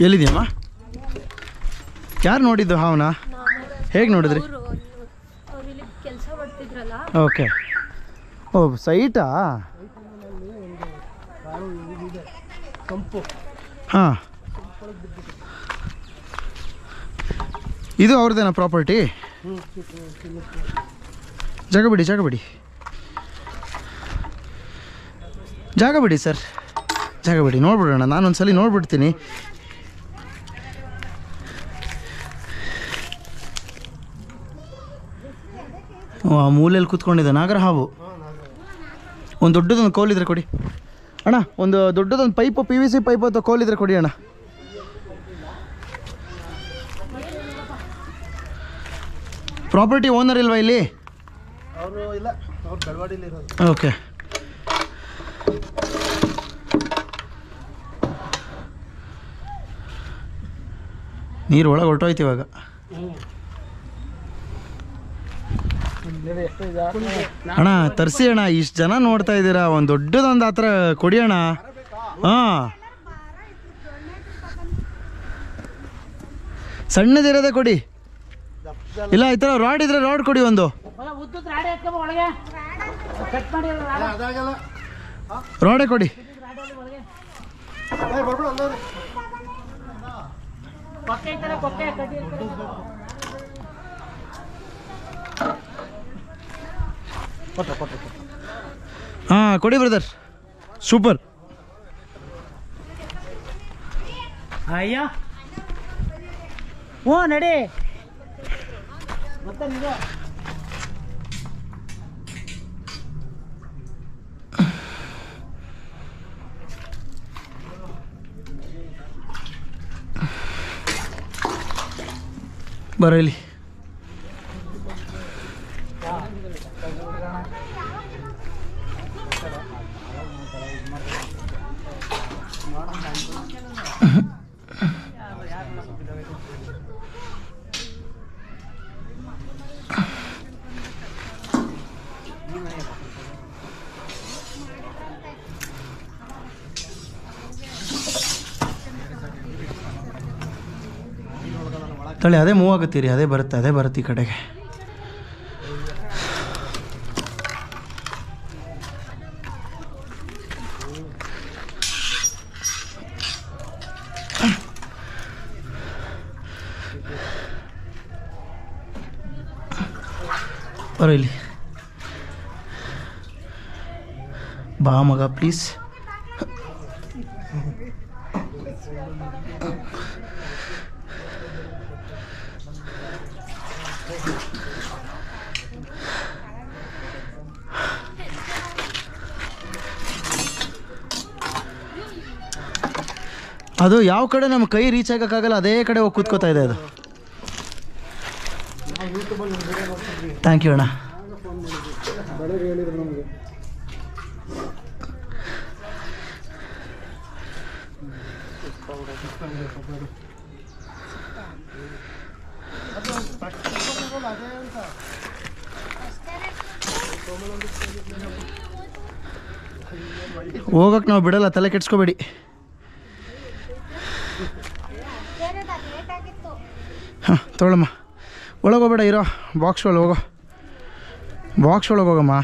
ಎಲ್ಲಿದೆಯಮ್ಮ? ಯಾರು ನೋಡಿದ್ದು ಹಾವನ್ನ? ಹೇಗೆ ನೋಡಿದ್ರಿ? ಓಕೆ. ಓ ಸೈಟಾ? ಹಾಂ, ಇದು ಅವ್ರದ್ದೇನಾ ಪ್ರಾಪರ್ಟಿ? ಜಾಗ ಬಿಡಿ ಜಾಗ ಬಿಡಿ ಜಾಗ ಬಿಡಿ ಸರ್, ಜಾಗ ಬಿಡಿ. ನೋಡ್ಬಿಡೋಣ, ನಾನೊಂದ್ಸಲಿ ನೋಡ್ಬಿಡ್ತೀನಿ. ಆ ಮೂಲೆಯಲ್ಲಿ ಕೂತ್ಕೊಂಡಿದ್ದೆ ನಾಗರ ಹಾವು. ಒಂದು ದೊಡ್ಡದೊಂದು ಕೋಲಿದ್ರೆ ಕೊಡಿ ಅಣ್ಣ. ಒಂದು ದೊಡ್ಡದೊಂದು ಪೈಪು, PVC ಪೈಪು ಅಥವಾ ಕೋಲಿದ್ರೆ ಕೊಡಿ ಅಣ್ಣ. ಪ್ರಾಪರ್ಟಿ ಓನರ್ ಇಲ್ವಾ ಇಲ್ಲಿ? ಓಕೆ. ನೀರು ಒಳಗೆ ಹೊರಟೋಯ್ತು ಇವಾಗ. ಅಣ್ಣ ತರಿಸಿ ಅಣ್ಣ, ಇಷ್ಟು ಜನ ನೋಡ್ತಾ ಇದ್ದೀರಾ, ಒಂದು ದೊಡ್ಡದೊಂದು ಆ ಥರ ಕೊಡಿ ಅಣ್ಣ. ಹಾಂ, ಸಣ್ಣದಿರೋದೇ ಕೊಡಿ. ಇಲ್ಲ ಈ ಥರ ರಾಡ್ ಇದ್ರೆ ರಾಡ್ ಕೊಡಿ ಒಂದು. ರಾಡೇ ಕೊಡಿ. ಹಾಂ ಕೊಡಿ ಬ್ರದರ್, ಸೂಪರ್. ಅಯ್ಯ ಹ್ಞೂ ನಡಿ. ಬರೋ ಇಲ್ಲಿ. ತಳಿ ಅದೇ ಮೂವ್ ಆಗುತ್ತೀರಿ, ಅದೇ ಬರುತ್ತೆ ಈ ಕಡೆಗೆ. ಬರೋ ಇಲ್ಲಿ. ಬಾ ಮಗ ಪ್ಲೀಸ್. ಅದು ಯಾವ ಕಡೆ ನಮ್ಮ ಕೈ ರೀಚ್ ಆಗೋಕ್ಕಾಗಲ್ಲ ಅದೇ ಕಡೆ ಹೋಗಿ ಕೂತ್ಕೋತಾ ಇದೆ ಅದು. ಥ್ಯಾಂಕ್ ಯು ಅಣ್ಣ. ಹೋಗಕ್ಕೆ ನಾವು ಬಿಡಲ್ಲ, ತಲೆ ಕೆಡ್ಸ್ಕೋಬೇಡಿ. ಹಾಂ ತೊಗೊಳಮ್ಮ, ಒಳಗೋಗ್ಬೇಡ, ಇರೋ ಬಾಕ್ಸ್ ಒಳಗೆ ಹೋಗೋ, ಬಾಕ್ಸ್ ಒಳಗೆ ಹೋಗಮ್ಮ.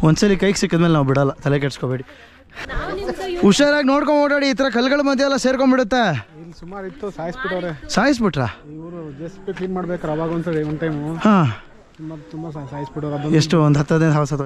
ಒಂದ್ಸಲಿ ಕೈಗೆ ಸಿಕ್ಕಿದ್ಮೇಲೆ ನಾವು ಬಿಡಲ್ಲ, ತಲೆ ಕೆಡ್ಸ್ಕೋಬೇಡಿ. ಹುಷಾರಾಗಿ ನೋಡ್ಕೊಂಡು ಓಡಾಡಿ, ಈ ಥರ ಕಲ್ಗಳ ಮಧ್ಯೆ ಎಲ್ಲ ಸೇರ್ಕೊಂಡ್ಬಿಡುತ್ತೆ. ಇಲ್ಲಿ ಸುಮಾರು ಇತ್ತು, ಸಾಯಿಸ್ಬಿಟ್ಟವ್ರೆ. ಸಾಯಿಸ್ಬಿಟ್ರಾ? ಇವರು ಜಸ್ಟ್ ಕ್ಲೀನ್ ಮಾಡ್ಬೇಕಾರೆ ಅವಾಗ ಒಂದ್ಸರಿ ಒಂದು ಟೈಮು. ಹಾಂ, ತುಂಬ ಸಾಯಿಸ್ಬಿಟ್ಟವ್ರು. ಎಷ್ಟು ಒಂದು 10 ದಿನ ಹಾವು ಸತ್ತು